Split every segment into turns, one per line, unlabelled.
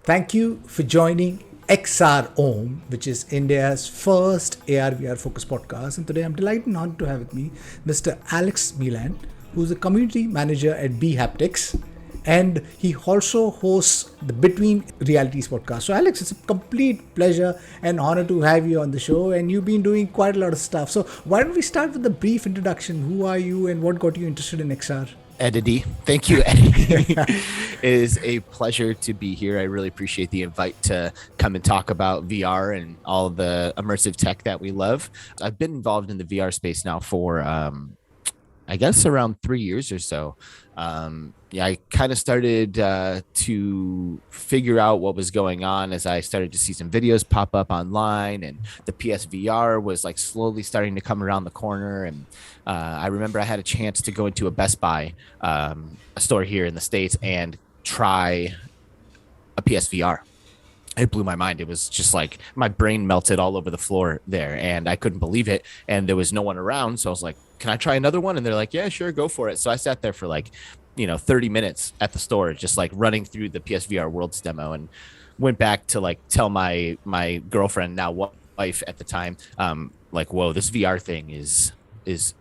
Thank you for joining XR Om, which is India's first AR/VR focused podcast. And today I'm delighted and honored to have with me Mr. Alex Meland, who's a community manager at Haptics. And he also hosts the Between Realities podcast. So, Alex, it's a complete pleasure and honor to have you on the show. And you've been doing quite a lot of stuff. So, why don't we start with a brief introduction? Who are you and what got you interested in XR?
Eddie, thank you, Eddie. It is a pleasure to be here. I really appreciate the invite to come and talk about VR and all the immersive tech that we love. I've been involved in the VR space now for, I guess, around 3 years or so. I kind of started to figure out what was going on as I started to see some videos pop up online, and the PSVR was like slowly starting to come around the corner. And I remember I had a chance to go into a Best Buy, a store here in the States, and try a PSVR. It blew my mind. It was just like my brain melted all over the floor there, and I couldn't believe it. And there was no one around. So I was like, can I try another one? And they're like, yeah, sure, go for it. So I sat there for like 30 minutes at the store, just like running through the PSVR Worlds demo, and went back to like tell my girlfriend, now wife at the time, like, whoa, this VR thing is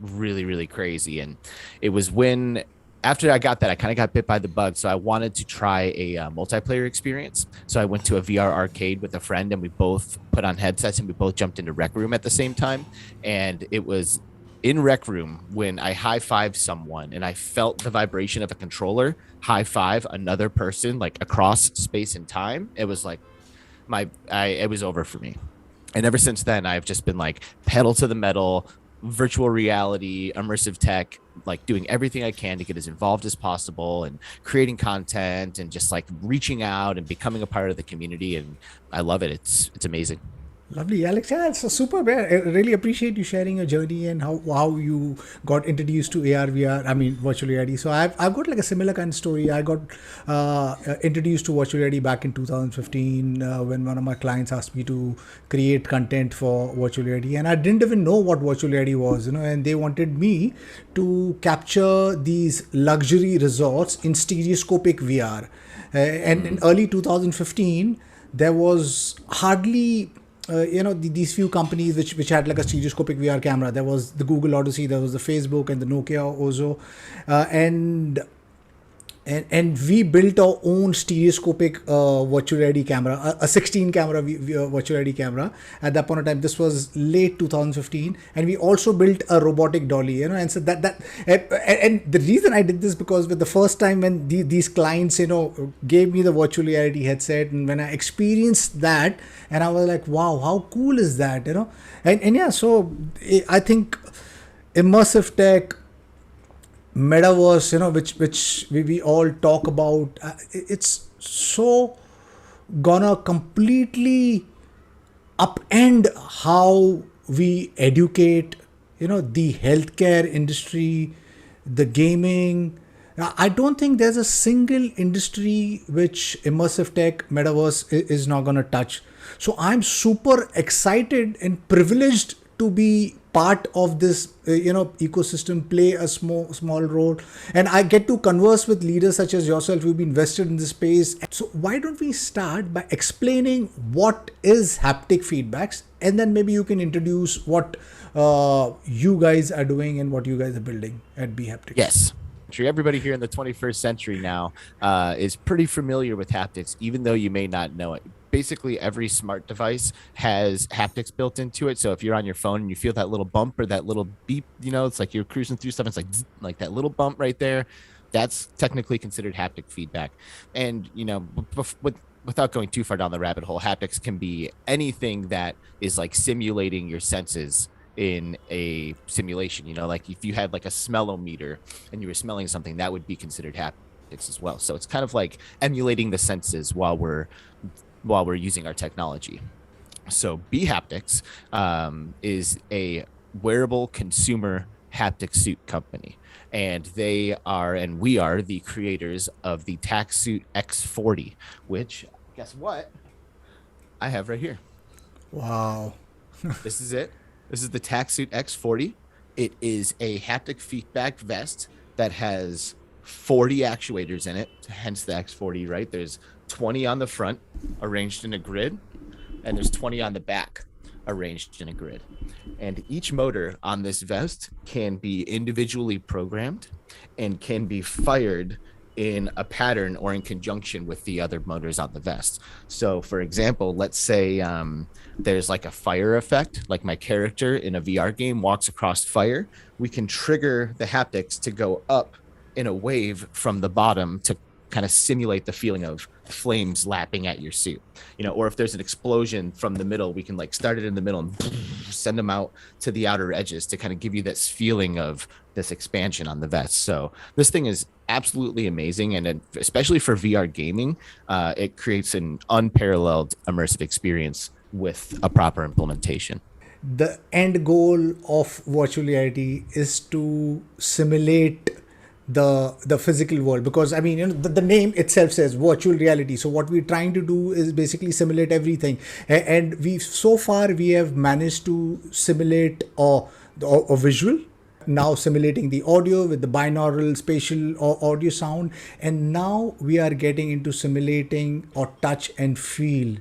really, really crazy. And it was when, after I got that, I kind of got bit by the bug. So I wanted to try a multiplayer experience. So I went to a VR arcade with a friend, and we both put on headsets and we both jumped into Rec Room at the same time. And it was in Rec Room when I high-fived someone and I felt the vibration of a controller high-five another person like across space and time. It was like it was over for me. And ever since then, I've just been like pedal to the metal, virtual reality, immersive tech, like doing everything I can to get as involved as possible and creating content and just like reaching out and becoming a part of the community. And I love it. It's amazing.
Lovely, Alex. Yeah, it's a super. I really appreciate you sharing your journey and how you got introduced to AR, VR. I mean, virtual reality. So I've got like a similar kind of story. I got introduced to virtual reality back in 2015 when one of my clients asked me to create content for virtual reality, and I didn't even know what virtual reality was, and they wanted me to capture these luxury resorts in stereoscopic VR. And in early 2015, there was hardly these few companies which had like a stereoscopic VR camera. There was the Google Odyssey, there was the Facebook, and the Nokia Ozo, and we built our own stereoscopic virtual reality camera, a 16 camera virtual reality camera. At that point in time, this was late 2015, and we also built a robotic dolly, and so and the reason I did this, because with the first time when these clients gave me the virtual reality headset, and when I experienced that, and I was like, wow, how cool is that, and yeah, so I think immersive tech, Metaverse, which we all talk about, it's so gonna completely upend how we educate, the healthcare industry, the gaming. I don't think there's a single industry which immersive tech, Metaverse is not gonna touch. So I'm super excited and privileged to be part of this ecosystem, play a small role, and I get to converse with leaders such as yourself who've been invested in this space. So why don't we start by explaining what is haptic feedbacks, and then maybe you can introduce what you guys are doing and what you guys are building at Bhaptics.
Yes. Everybody here in the 21st century now is pretty familiar with haptics, even though you may not know it. Basically, every smart device has haptics built into it. So if you're on your phone and you feel that little bump or that little beep, it's like you're cruising through stuff. It's like zzz, like that little bump right there. That's technically considered haptic feedback. And, without going too far down the rabbit hole, haptics can be anything that is like simulating your senses in a simulation. Like if you had like a smellometer and you were smelling something, that would be considered haptics as well. So it's kind of like emulating the senses while we're using our technology. So Bhaptics is a wearable consumer haptic suit company, and we are the creators of the Tac-Suit X40, which, guess what, I have right here.
Wow.
This is it. This is the Tac-Suit X40. It is a haptic feedback vest that has 40 actuators in it, hence the X40, right? There's 20 on the front arranged in a grid, and there's 20 on the back arranged in a grid. And each motor on this vest can be individually programmed and can be fired in a pattern or in conjunction with the other motors on the vest. So for example, let's say there's like a fire effect, like my character in a VR game walks across fire, we can trigger the haptics to go up in a wave from the bottom to kind of simulate the feeling of flames lapping at your suit, or if there's an explosion from the middle, we can like start it in the middle and send them out to the outer edges to kind of give you this feeling of this expansion on the vest. So this thing is absolutely amazing, and especially for VR gaming, it creates an unparalleled immersive experience with a proper implementation.
The end goal of virtual reality is to simulate the physical world, because I mean, the name itself says virtual reality. So what we're trying to do is basically simulate everything, and we have managed to simulate a visual, now simulating the audio with the binaural spatial or audio sound, and now we are getting into simulating or touch and feel.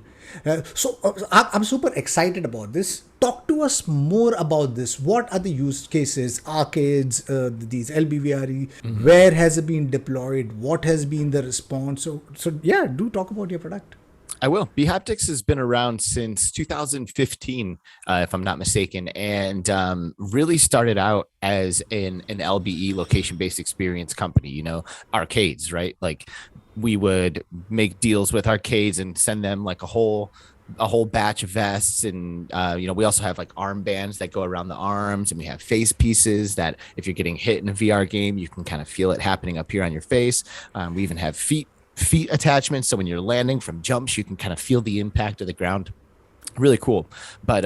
I'm super excited about this. Talk to us more about this. What are the use cases? Arcades, these LBVRE. Where has it been deployed? What has been the response? So yeah, do talk about your product.
I will. Bhaptics has been around since 2015, if I'm not mistaken, and really started out as an LBE location-based experience company. Arcades, right? Like we would make deals with arcades and send them like a whole batch of vests, and we also have like armbands that go around the arms, and we have face pieces that if you're getting hit in a VR game, you can kind of feel it happening up here on your face. We even have feet attachments, so when you're landing from jumps, you can kind of feel the impact of the ground. Really cool. But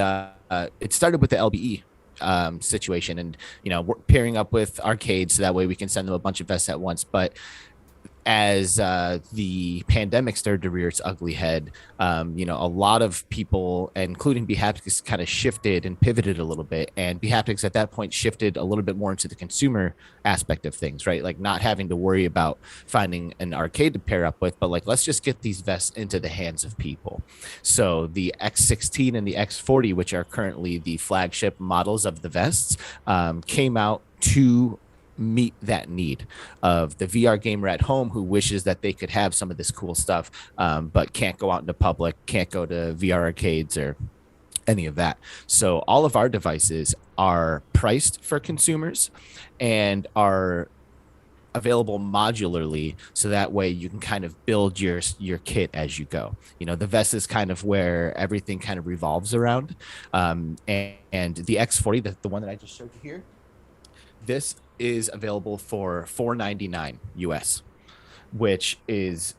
it started with the LBE situation, and we're pairing up with arcades so that way we can send them a bunch of vests at once. But as the pandemic started to rear its ugly head, a lot of people, including Bhaptics, kind of shifted and pivoted a little bit. And Bhaptics at that point shifted a little bit more into the consumer aspect of things, right? Like not having to worry about finding an arcade to pair up with, but like, let's just get these vests into the hands of people. So the X16 and the X40, which are currently the flagship models of the vests, came out to meet that need of the VR gamer at home who wishes that they could have some of this cool stuff, but can't go out into public, can't go to VR arcades or any of that. So all of our devices are priced for consumers and are available modularly, so that way you can kind of build your kit as you go. The vest is kind of where everything kind of revolves around, and the X40, the one that I just showed you here, this is available for $499 US, which is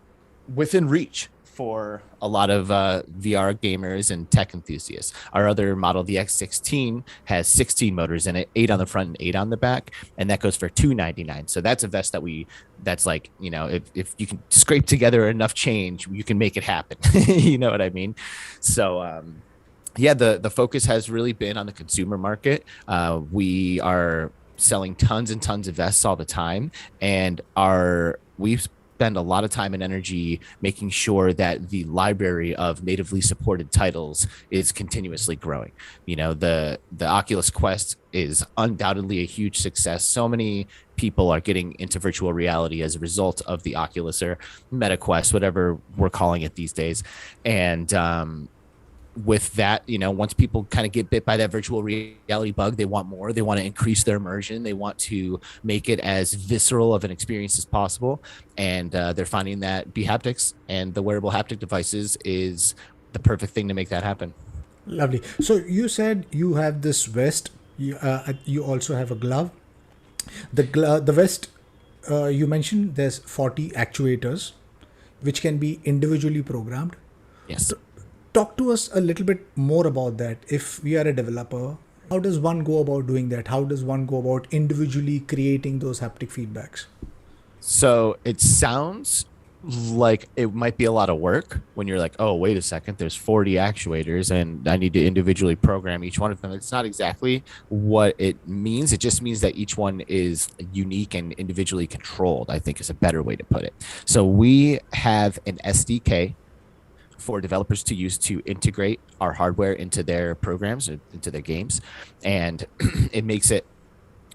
within reach for a lot of VR gamers and tech enthusiasts. Our other model, the X16, has 16 motors in it, 8 on the front and 8 on the back, and that goes for $299. So that's a vest that's like, if you can scrape together enough change, you can make it happen. You know what I mean? So yeah, the focus has really been on the consumer market. We are selling tons and tons of vests all the time, and we spend a lot of time and energy making sure that the library of natively supported titles is continuously growing. The Oculus Quest is undoubtedly a huge success. So many people are getting into virtual reality as a result of the Oculus or Meta Quest, whatever we're calling it these days. And with that, once people kind of get bit by that virtual reality bug, they want more. They want to increase their immersion. They want to make it as visceral of an experience as possible. And they're finding that Bhaptics and the wearable haptic devices is the perfect thing to make that happen.
Lovely. So you said you have this vest. You also have a glove. The vest, you mentioned there's 40 actuators, which can be individually programmed.
Yes.
Talk to us a little bit more about that. If we are a developer, how does one go about doing that? How does one go about individually creating those haptic feedbacks?
So it sounds like it might be a lot of work when you're like, oh, wait a second, there's 40 actuators and I need to individually program each one of them. It's not exactly what it means. It just means that each one is unique and individually controlled, I think is a better way to put it. So we have an SDK for developers to use to integrate our hardware into their programs or into their games. And it makes it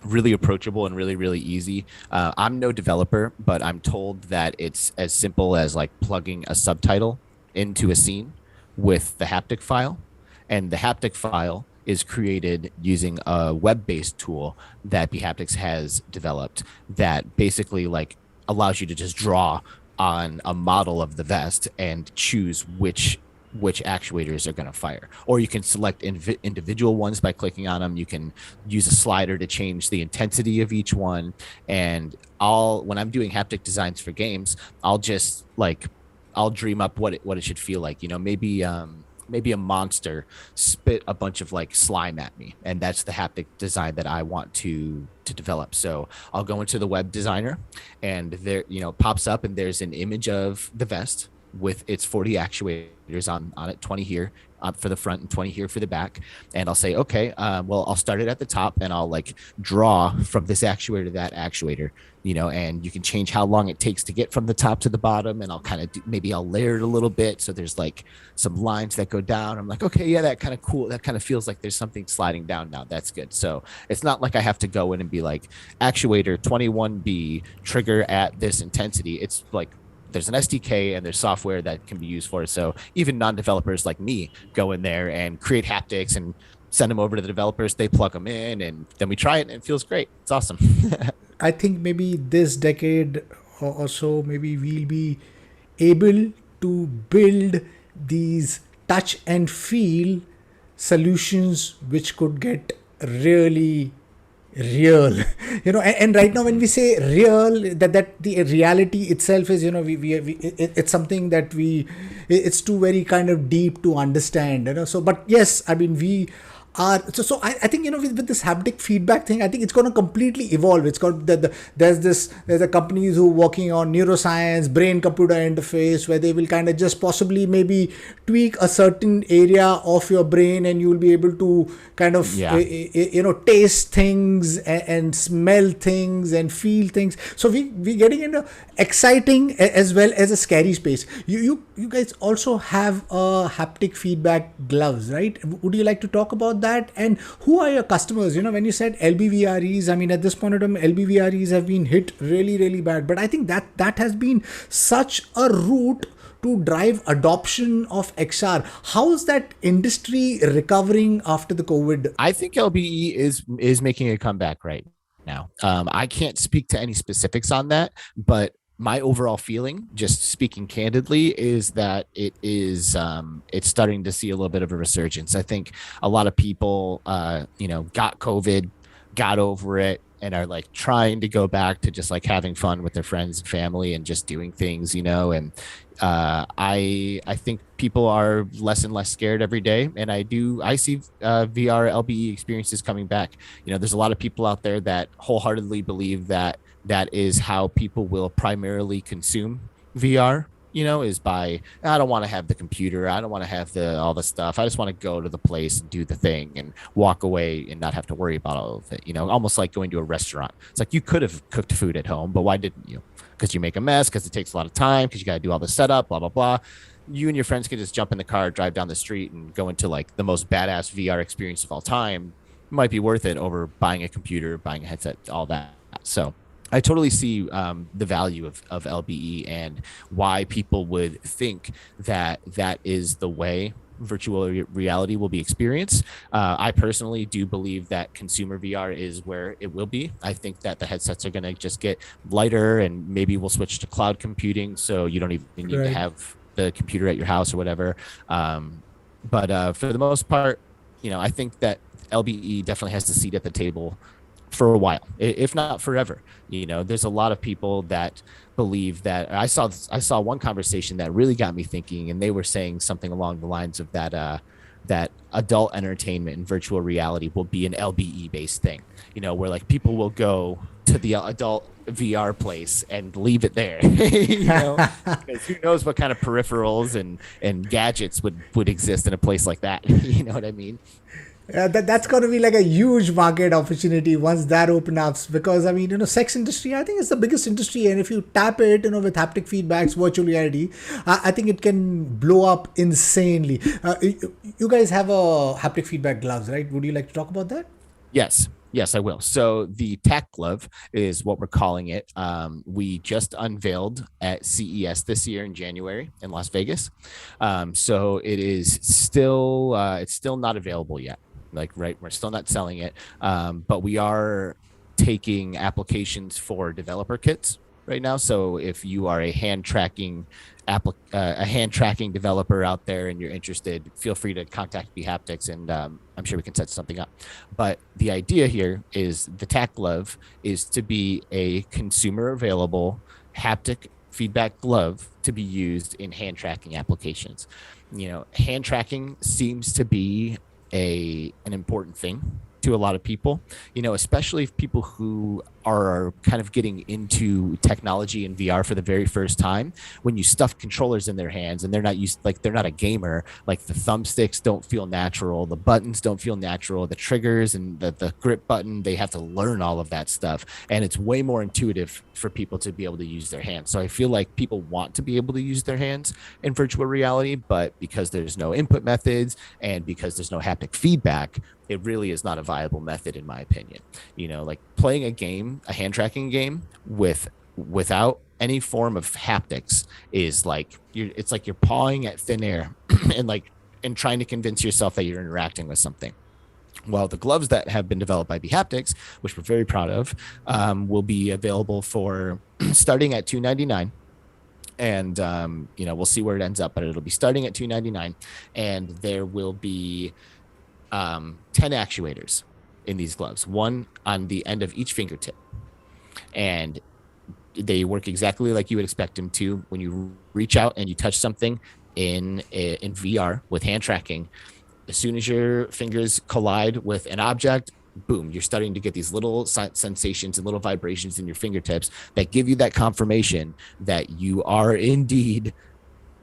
really approachable and really, really easy. I'm no developer, but I'm told that it's as simple as like plugging a subtitle into a scene with the haptic file. And the haptic file is created using a web-based tool that Bhaptics has developed that basically like allows you to just draw on a model of the vest and choose which actuators are going to fire, or you can select individual ones by clicking on them. You can use a slider to change the intensity of each one. And when I'm doing haptic designs for games, I'll dream up what it should feel like. Maybe a monster spit a bunch of like slime at me, and that's the haptic design that I want to develop. So I'll go into the web designer, and there pops up, and there's an image of the vest with its 40 actuators on it, 20 here for the front and 20 here for the back. And I'll say, okay, well, I'll start it at the top and I'll like draw from this actuator to that actuator, and you can change how long it takes to get from the top to the bottom. And I'll kind of maybe I'll layer it a little bit. So there's like some lines that go down. I'm like, okay, yeah, that kind of cool. That kind of feels like there's something sliding down now. That's good. So it's not like I have to go in and be like actuator 21B trigger at this intensity. It's like, there's an SDK and there's software that can be used for it. So even non-developers like me go in there and create haptics and send them over to the developers. They plug them in, and then we try it, and it feels great. It's awesome.
I think maybe this decade or so, maybe we'll be able to build these touch and feel solutions which could get really real. And right now when we say real, that the reality itself is, it's something that it's too very kind of deep to understand, so but yes, I mean, we are I think, with this haptic feedback thing, I think it's going to completely evolve. It's got there's a companies who are working on neuroscience, brain computer interface, where they will kind of just possibly maybe tweak a certain area of your brain, and you will be able to kind of taste things and smell things and feel things. So we getting into exciting as well as a scary space. You guys also have haptic feedback gloves, right? Would you like to talk about that? And who are your customers? When you said LBVREs, I mean, at this point in time, LBVREs have been hit really, really bad. But I think that has been such a route to drive adoption of XR. How is that industry recovering after the COVID?
I think LBE is making a comeback right now. I can't speak to any specifics on that, but my overall feeling, just speaking candidly, is that it's starting to see a little bit of a resurgence. I think a lot of people, got COVID, got over it, and are like trying to go back to just like having fun with their friends and family and just doing things, and I think people are less and less scared every day, and I see VR LBE experiences coming back. There's a lot of people out there that wholeheartedly believe that is how people will primarily consume VR, is by, I don't want to have the computer, I don't want to have all the stuff, I just want to go to the place and do the thing and walk away and not have to worry about all of it. Almost like going to a restaurant. It's like, you could have cooked food at home, but why didn't you? Because you make a mess, because it takes a lot of time, because you got to do all the setup, blah, blah, blah. You and your friends can just jump in the car, drive down the street, and go into like the most badass VR experience of all time. It might be worth it over buying a computer, buying a headset, all that. So I totally see the value of LBE and why people would think that is the way virtual reality will be experienced. I personally do believe that consumer VR is where it will be. I think that the headsets are going to just get lighter, and maybe we'll switch to cloud computing, so you don't even need to have the computer at your house or whatever. But for the most part, I think that LBE definitely has the seat at the table for a while, if not forever. There's a lot of people that believe that. I saw one conversation that really got me thinking, and they were saying something along the lines of that adult entertainment and virtual reality will be an LBE based thing, where like people will go to the adult VR place and leave it there, because who knows what kind of peripherals and gadgets would exist in a place like that. You know what I mean?
That's going to be like a huge market opportunity once that opens up, because I mean, sex industry, I think it's the biggest industry, and if you tap it, with haptic feedbacks, virtual reality, I think it can blow up insanely. You guys have a haptic feedback gloves, right? Would you like to talk about that?
Yes, I will. So the Tact-Glove is what we're calling it. We just unveiled at CES this year in January in Las Vegas. So it is still it's still not available yet. Like, right, we're still not selling it, but we are taking applications for developer kits right now. So if you are a hand tracking developer out there and you're interested, feel free to contact Bhaptics, and I'm sure we can set something up. But the idea here is the Tact-Glove is to be a consumer available haptic feedback glove to be used in hand tracking applications. Hand tracking seems to be an important thing to a lot of people, especially people who are kind of getting into technology and VR for the very first time. When you stuff controllers in their hands and they're not a gamer, like the thumbsticks don't feel natural, the buttons don't feel natural, the triggers and the grip button, they have to learn all of that stuff. And it's way more intuitive for people to be able to use their hands. So I feel like people want to be able to use their hands in virtual reality, but because there's no input methods and because there's no haptic feedback, it really is not a viable method, in my opinion. Like playing a hand tracking game without any form of haptics is like it's like you're pawing at thin air and trying to convince yourself that you're interacting with something. Well, the gloves that have been developed by Bhaptics, which we're very proud of, will be available for starting at $299. And we'll see where it ends up, but it'll be starting at $299, and there will be 10 actuators in these gloves, one on the end of each fingertip, and they work exactly like you would expect them to. When you reach out and you touch something in VR with hand tracking, as soon as your fingers collide with an object, boom, you're starting to get these little sensations and little vibrations in your fingertips that give you that confirmation that you are indeed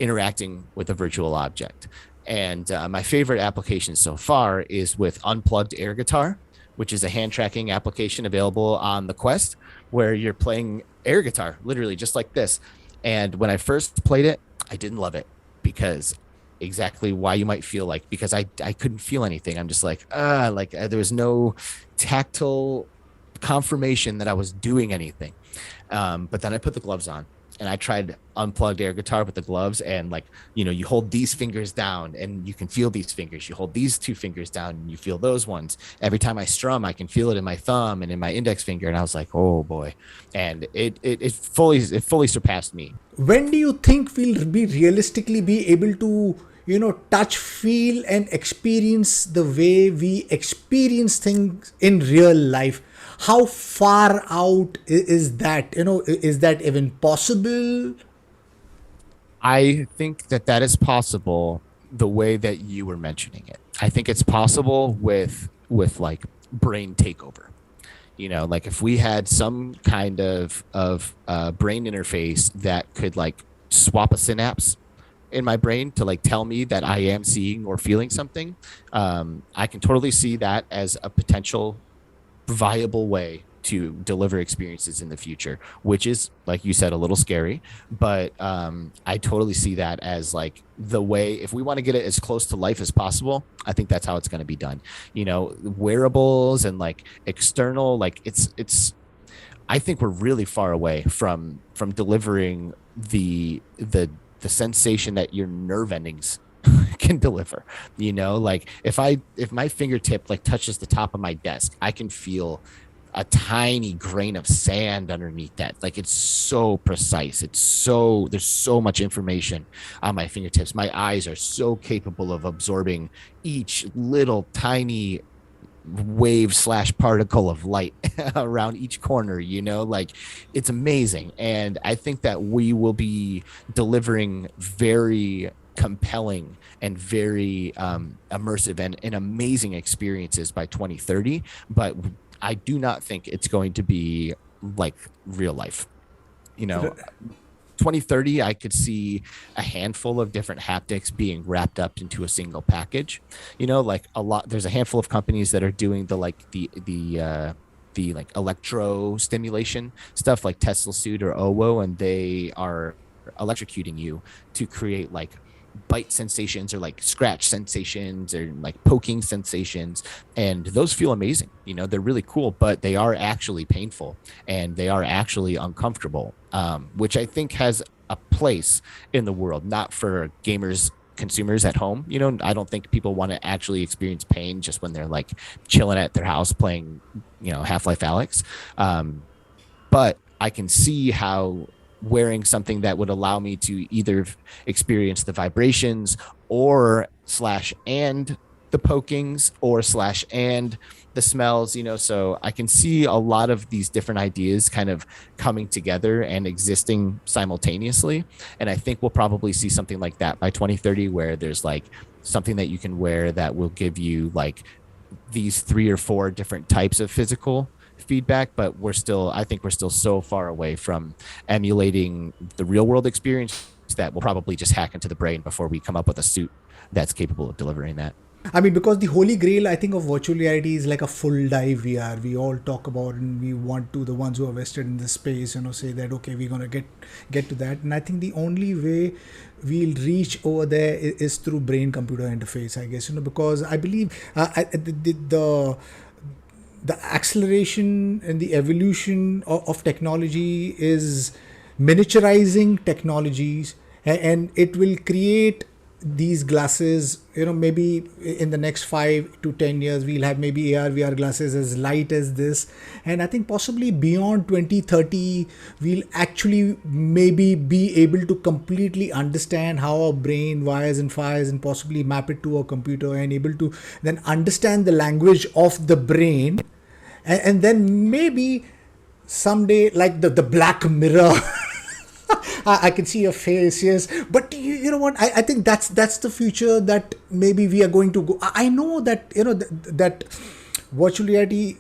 interacting with a virtual object. And my favorite application so far is with unplugged air guitar, which is a hand tracking application available on the Quest, where you're playing air guitar, literally just like this. And when I first played it, I didn't love it, because exactly why you might feel like, because I couldn't feel anything. I'm just like, there was no tactile confirmation that I was doing anything. But then I put the gloves on and I tried unplugged air guitar with the gloves, and you hold these fingers down and you can feel these fingers. You hold these two fingers down and you feel those ones. Every time I strum, I can feel it in my thumb and in my index finger. And I was like, oh boy. And it fully surpassed me.
When do you think we'll realistically be able to, touch, feel, and experience the way we experience things in real life? How far out is that? Is that even possible?
I think that is possible the way that you were mentioning it. I think it's possible with like brain takeover. Like if we had some kind of brain interface that could like swap a synapse in my brain to like tell me that I am seeing or feeling something, I can totally see that as a potential viable way to deliver experiences in the future, which is, like you said, a little scary, but I totally see that as like the way, if we want to get it as close to life as possible, I think that's how it's going to be done. Wearables and like external, like it's I think we're really far away from delivering the sensation that your nerve endings can deliver. Like if my fingertip like touches the top of my desk, I can feel a tiny grain of sand underneath that. Like it's so precise. There's so much information on my fingertips. My eyes are so capable of absorbing each little tiny wave / particle of light around each corner, like it's amazing. And I think that we will be delivering very compelling and very immersive and amazing experiences by 2030. But I do not think it's going to be like real life. You know, 2030, I could see a handful of different haptics being wrapped up into a single package. You know, like a lot. There's a handful of companies that are doing the like electro stimulation stuff, like Tesla Suit or OWO, and they are electrocuting you to create like bite sensations or like scratch sensations or like poking sensations, and those feel amazing. You know, they're really cool, but they are actually painful and they are actually uncomfortable, which I think has a place in the world, not for gamers, consumers at home. You know, I don't think people want to actually experience pain just when they're like chilling at their house playing, you know, Half-Life Alyx. But I can see how wearing something that would allow me to either experience the vibrations or slash and the pokings or slash and the smells, you know. So I can see a lot of these different ideas kind of coming together and existing simultaneously. And I think we'll probably see something like that by 2030, where there's like something that you can wear that will give you like these 3 or 4 different types of physical feedback. But I think we're still so far away from emulating the real world experience that we'll probably just hack into the brain before we come up with a suit that's capable of delivering that.
I mean, because the holy grail, I think, of virtual reality is like a full dive VR. We all talk about, and we want to, the ones who are vested in the space, you know, say that okay, we're gonna get to that. And I think the only way we'll reach over there is through brain-computer interface, I guess, you know, because I believe the acceleration and the evolution of technology is miniaturizing technologies, and it will create these glasses, you know, maybe in the next 5 to 10 years we'll have maybe AR VR glasses as light as this, and I think possibly beyond 2030 we'll actually maybe be able to completely understand how our brain wires and fires and possibly map it to a computer and able to then understand the language of the brain, and then maybe someday like the Black Mirror. I can see your face, yes. But you know what? I think that's the future that maybe we are going to go. I know that, you know, that virtual reality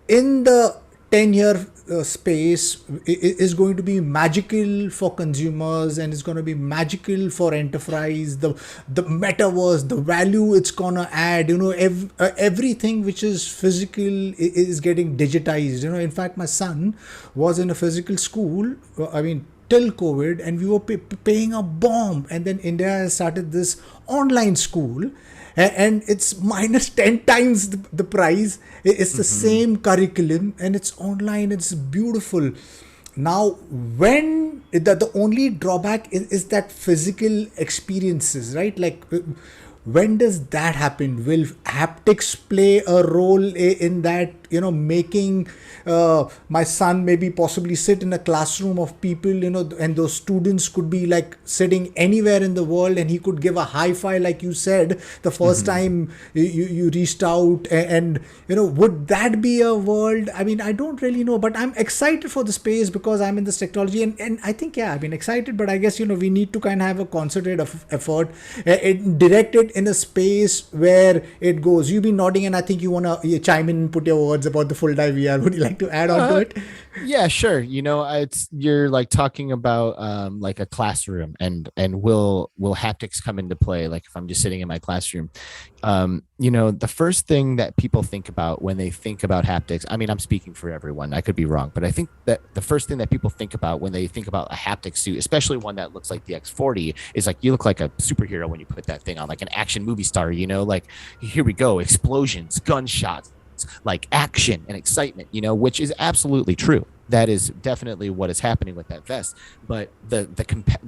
in the 10-year space is going to be magical for consumers, and it's going to be magical for enterprise. The metaverse, the value it's gonna add, you know, everything which is physical is getting digitized. You know, in fact, my son was in a physical school, I mean, till COVID, and we were paying a bomb, and then India has started this online school, and it's minus 10 times the price. It's the same curriculum, and it's online. It's beautiful. Now, when the only drawback is that physical experiences, right? Like, when does that happen? Will haptics play a role in that, you know, making my son maybe possibly sit in a classroom of people, you know, and those students could be like sitting anywhere in the world, and he could give a high five, like you said, the first time you reached out, and you know, would that be a world? I mean, I don't really know, but I'm excited for the space because I'm in this technology, and I think, yeah, I've been excited, but I guess, you know, we need to kind of have a concerted effort, directed in a space where it goes. You've been nodding, and I think you want to chime in and put your words about the full dive VR. Would you like to add on to it?
Yeah, sure. You know, you're like talking about like a classroom, and will haptics come into play? Like if I'm just sitting in my classroom, you know, the first thing that people think about when they think about haptics, I mean, I'm speaking for everyone, I could be wrong, but I think that the first thing that people think about when they think about a haptic suit, especially one that looks like the X40, is like, you look like a superhero when you put that thing on, like an action movie star, you know, like here we go, explosions, gunshots, like action and excitement, you know, which is absolutely true. That is definitely what is happening with that vest. But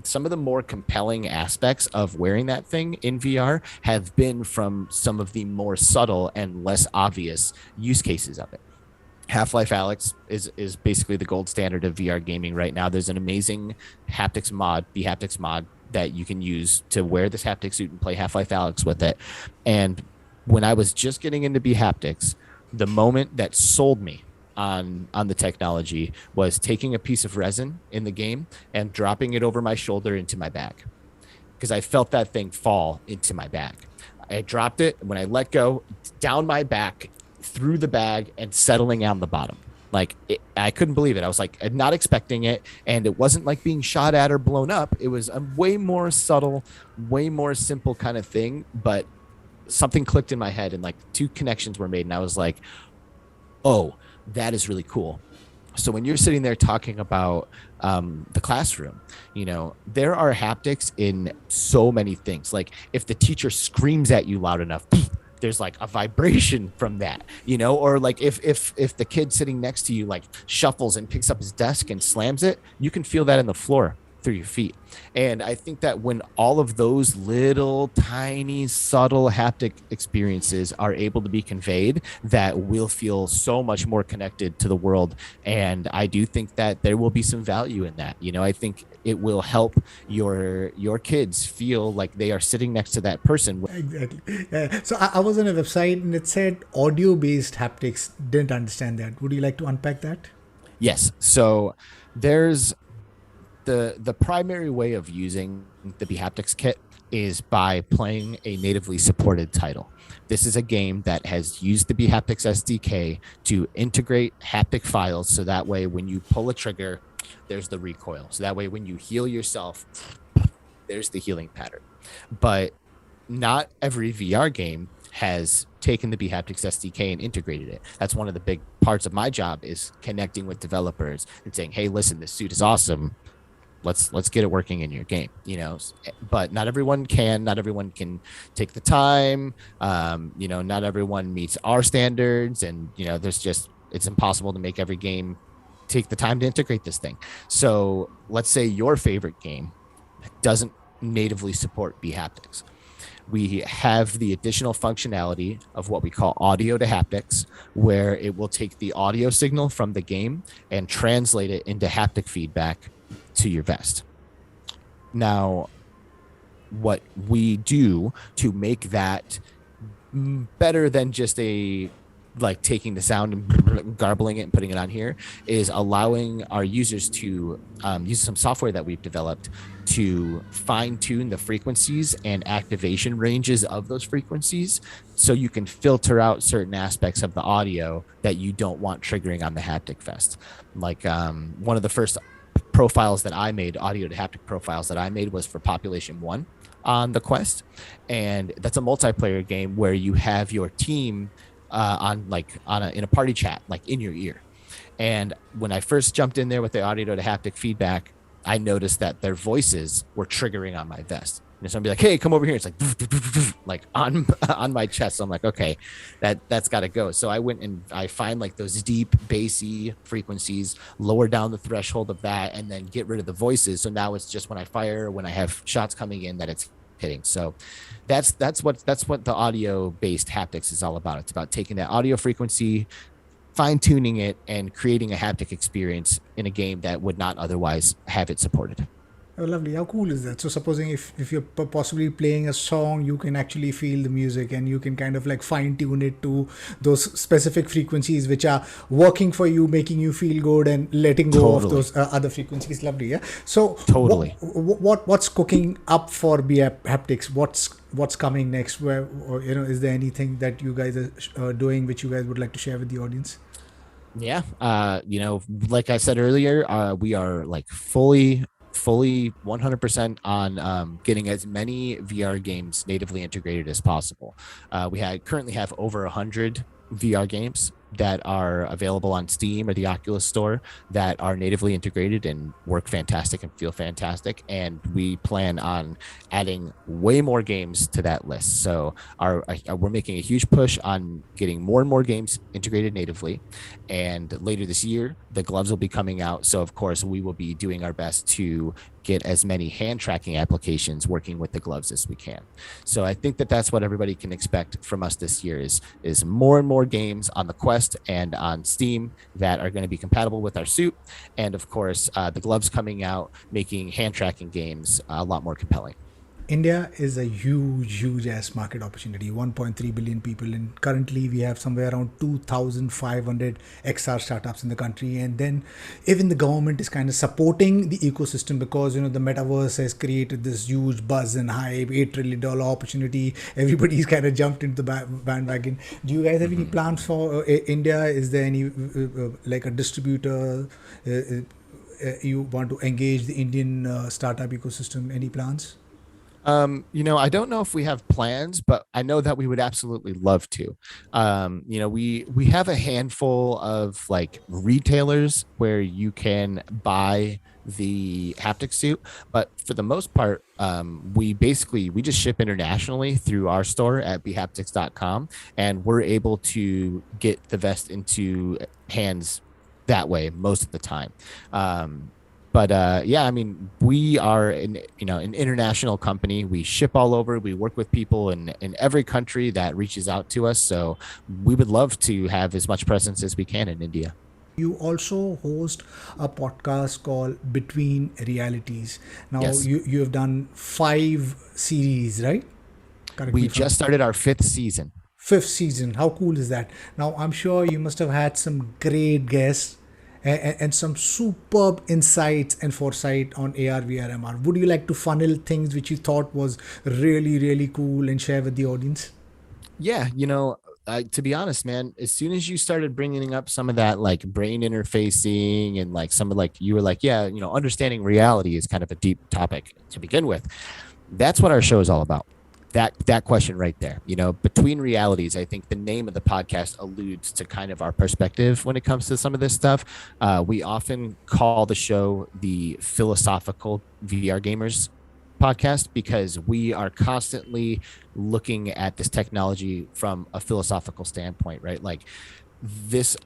some of the more compelling aspects of wearing that thing in VR have been from some of the more subtle and less obvious use cases of it. Half-Life Alyx is basically the gold standard of VR gaming right now. There's an amazing haptics mod, the Haptics mod, that you can use to wear this haptic suit and play Half-Life Alyx with it. And when I was just getting into Bhaptics, the moment that sold me on the technology was taking a piece of resin in the game and dropping it over my shoulder into my bag, because I felt that thing fall into my bag. I dropped it. When I let go, down my back, through the bag, and settling on the bottom. I couldn't believe it. I was like not expecting it, and it wasn't like being shot at or blown up. It was a way more subtle, way more simple kind of thing, but something clicked in my head, and like two connections were made, and I was like, oh, that is really cool. So when you're sitting there talking about the classroom, there are haptics in so many things. Like if the teacher screams at you loud enough, there's like a vibration from that, or like if the kid sitting next to you like shuffles and picks up his desk and slams it, you can feel that in the floor through your feet. And I think that when all of those little tiny subtle haptic experiences are able to be conveyed, that we'll feel so much more connected to the world. And I do think that there will be some value in that. I think it will help your kids feel like they are sitting next to that person.
Exactly. So I was on a website and it said audio based haptics. Didn't understand that. Would you like to unpack that?
Yes. So there's the primary way of using the Bhaptics kit is by playing a natively supported title. This is a game that has used the Bhaptics SDK to integrate haptic files, so that way when you pull a trigger, there's the recoil. So that way when you heal yourself, there's the healing pattern. But not every VR game has taken the Bhaptics SDK and integrated it. That's one of the big parts of my job, is connecting with developers and saying, hey, listen, this suit is awesome. Let's get it working in your game, but not everyone can take the time. Not everyone meets our standards, and it's impossible to make every game take the time to integrate this thing. So let's say your favorite game doesn't natively support Bhaptics. We have the additional functionality of what we call audio to haptics, where it will take the audio signal from the game and translate it into haptic feedback to your vest. Now, what we do to make that better than just taking the sound and garbling it and putting it on here, is allowing our users to use some software that we've developed to fine tune the frequencies and activation ranges of those frequencies, so you can filter out certain aspects of the audio that you don't want triggering on the haptic vest. Like one of the first profiles that I made, audio to haptic profiles that I made, was for Population 1 on the Quest. And that's a multiplayer game where you have your team in a party chat, like in your ear. And when I first jumped in there with the audio to haptic feedback, I noticed that their voices were triggering on my vest. And somebody like, hey, come over here. It's like on my chest. So I'm like, okay, that's got to go. So I went and I find like those deep bassy frequencies, lower down the threshold of that, and then get rid of the voices. So now it's just when I fire, when I have shots coming in, that it's hitting. So that's what the audio based haptics is all about. It's about taking that audio frequency, fine tuning it, and creating a haptic experience in a game that would not otherwise have it supported.
Oh, lovely. How cool is that? So supposing if you're possibly playing a song, you can actually feel the music and you can kind of like fine tune it to those specific frequencies which are working for you, making you feel good, and letting go of those other frequencies. Lovely. Yeah. So
totally.
What's cooking up for Haptics? What's coming next? Is there anything that you guys are doing which you guys would like to share with the audience?
Yeah. Like I said earlier, we are like fully 100% on getting as many VR games natively integrated as possible. We currently have over 100 VR games that are available on Steam or the Oculus Store that are natively integrated and work fantastic and feel fantastic. And we plan on adding way more games to that list. So we're making a huge push on getting more and more games integrated natively. And later this year, the gloves will be coming out. So of course, we will be doing our best to get as many hand tracking applications working with the gloves as we can. So I think that that's what everybody can expect from us this year is more and more games on the Quest and on Steam that are going to be compatible with our suit. And of course, the gloves coming out, making hand tracking games a lot more compelling.
India is a huge ass market opportunity. 1.3 billion people, and currently we have somewhere around 2,500 XR startups in the country. And then, even the government is kind of supporting the ecosystem because the metaverse has created this huge buzz and hype, $8 trillion opportunity. Everybody's kind of jumped into the bandwagon. Do you guys have any plans for India? Is there any like a distributor? You want to engage the Indian startup ecosystem? Any plans?
I don't know if we have plans, but I know that we would absolutely love to. We have a handful of like retailers where you can buy the haptic suit, but for the most part, we just ship internationally through our store at bhaptics.com, and we're able to get the vest into hands that way most of the time. But yeah, I mean, we are an international company. We ship all over. We work with people in every country that reaches out to us. So we would love to have as much presence as we can in India.
You also host a podcast called Between Realities. Now,
Yes.
you have done 5 series, right? Correct me
We
if I'm
just started our 5th season.
fifth season. How cool is that? Now, I'm sure you must have had some great guests and some superb insights and foresight on AR, VR, MR. Would you like to funnel things which you thought was really cool and share with the audience?
Yeah, to be honest, man, as soon as you started bringing up some of that like brain interfacing and like some of like you were like, yeah, understanding reality is kind of a deep topic to begin with. That's what our show is all about. That question right there, between realities. I think the name of the podcast alludes to kind of our perspective when it comes to some of this stuff. We often call the show the Philosophical VR Gamers podcast because we are constantly looking at this technology from a philosophical standpoint, right? Like this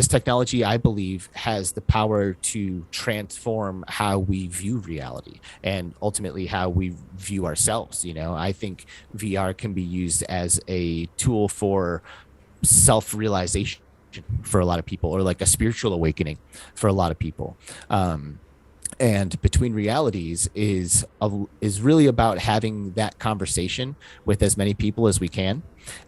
technology, I believe, has the power to transform how we view reality and ultimately how we view ourselves. I think VR can be used as a tool for self-realization for a lot of people, or like a spiritual awakening for a lot of people. And Between Realities is really about having that conversation with as many people as we can,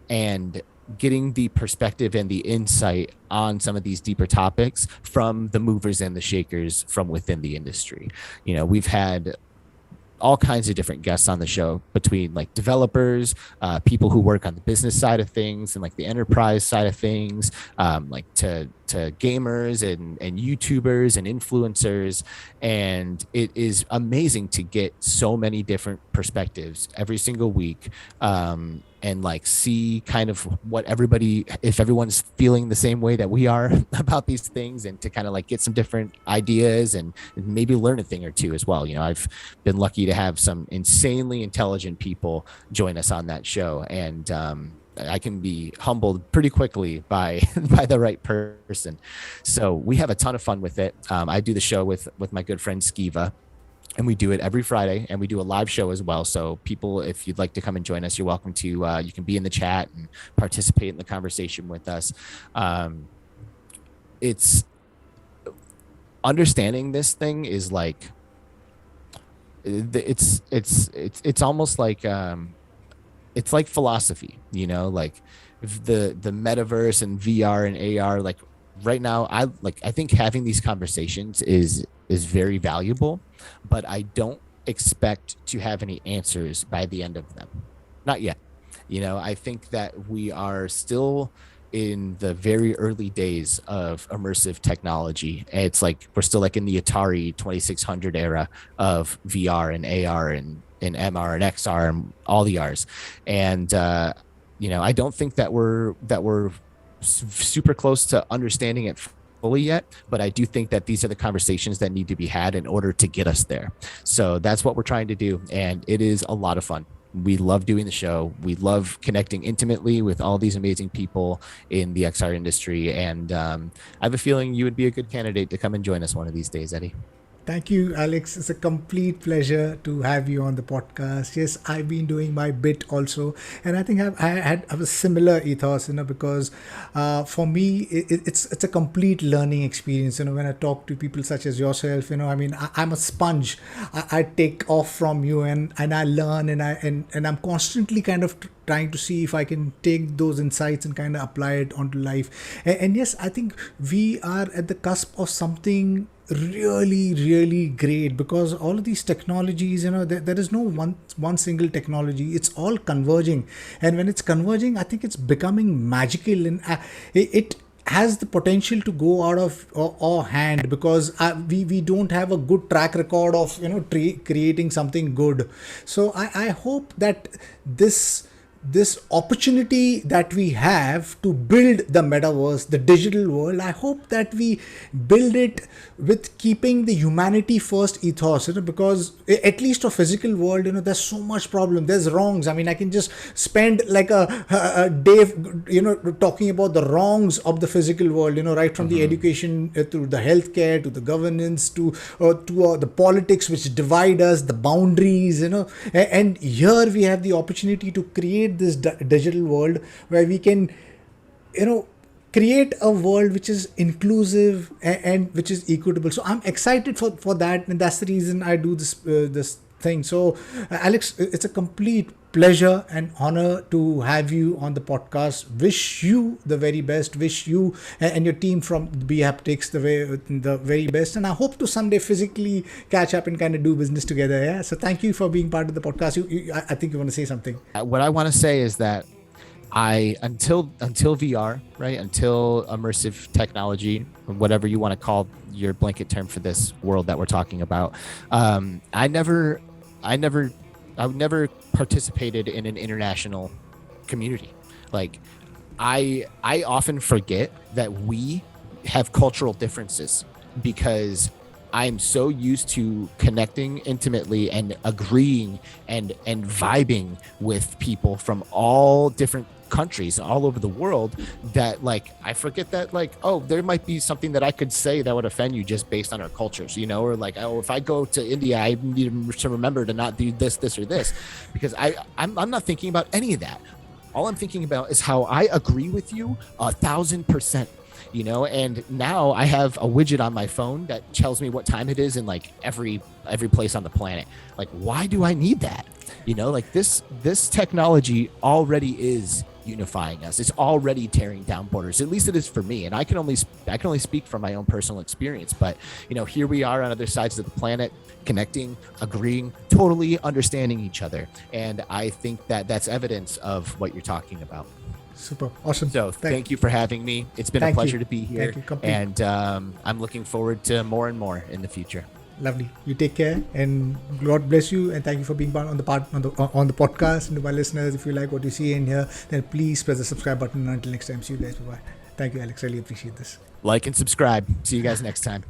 and getting the perspective and the insight on some of these deeper topics from the movers and the shakers from within the industry. We've had all kinds of different guests on the show, between like developers, people who work on the business side of things and like the enterprise side of things, like to gamers and YouTubers and influencers. And it is amazing to get so many different perspectives every single week. And like see kind of what if everyone's feeling the same way that we are about these things, and to kind of like get some different ideas and maybe learn a thing or two as well. I've been lucky to have some insanely intelligent people join us on that show, and I can be humbled pretty quickly by the right person. So we have a ton of fun with it. I do the show with my good friend Skiva, and we do it every Friday, and we do a live show as well. So people, if you'd like to come and join us, you're welcome to. You can be in the chat and participate in the conversation with us. It's understanding this thing is like it's almost like it's like philosophy, like the metaverse and VR and AR. Like right now, I think having these conversations is very valuable, but I don't expect to have any answers by the end of them. Not yet. I think that we are still in the very early days of immersive technology. It's like we're still like in the Atari 2600 era of VR and AR and MR and XR and all the Rs. And I don't think that we're super close to understanding it fully yet, but I do think that these are the conversations that need to be had in order to get us there. So that's what we're trying to do, and it is a lot of fun. We love doing the show. We love connecting intimately with all these amazing people in the XR industry, and I have a feeling you would be a good candidate to come and join us one of these days, Eddie.
Thank you, Alex. It's a complete pleasure to have you on the podcast. Yes, I've been doing my bit also, and I think I have a similar ethos, because for me, it's a complete learning experience. When I talk to people such as yourself, I mean, I'm a sponge. I take off from you, and I learn, and I'm constantly kind of trying to see if I can take those insights and kind of apply it onto life. And yes, I think we are at the cusp of something really great, because all of these technologies, there is no one single technology. It's all converging, and when it's converging, I think it's becoming magical, and it has the potential to go out of our hand, because we don't have a good track record of creating something good. So I hope that this opportunity that we have to build the metaverse, the digital world, I hope that we build it with keeping the humanity first ethos, because at least a physical world, there's so much problem, there's wrongs. I mean, I can just spend like a day, talking about the wrongs of the physical world, right from the education to the healthcare to the governance to the politics which divide us, the boundaries, and here we have the opportunity to create this digital world where we can create a world which is inclusive and which is equitable. So I'm excited for that, and that's the reason I do this thing. So Alex, it's a complete pleasure and honor to have you on the podcast. Wish you the very best. Wish you and your team from Bhaptics the very best. And I hope to someday physically catch up and kind of do business together. Yeah. So thank you for being part of the podcast. I think you want to say something.
What I want to say is that until VR, right? Until immersive technology, whatever you want to call your blanket term for this world that we're talking about, I never participated in an international community. Like I often forget that we have cultural differences, because I'm so used to connecting intimately and agreeing and vibing with people from all different countries all over the world, that like I forget that there might be something that I could say that would offend you just based on our cultures, or like, oh, if I go to India, I need to remember to not do this or this, because I'm not thinking about any of that. All I'm thinking about is how I agree with you 1,000%. And now I have a widget on my phone that tells me what time it is in like every place on the planet. Like, why do I need that? Like this technology already is unifying us. It's already tearing down borders. At least it is for me. And I can only speak from my own personal experience. But here we are on other sides of the planet, connecting, agreeing, totally understanding each other. And I think that that's evidence of what you're talking about.
Super awesome.
So thank you for having me. It's been a pleasure to be here.
Thank you.
And I'm looking forward to more and more in the future.
Lovely. You take care, and God bless you, and thank you for being part on the podcast. And to my listeners, if you like what you see and hear, then please press the subscribe button. Until next time, see you guys. Bye-bye. Thank you, Alex. Really appreciate this.
Like and subscribe. See you guys next time.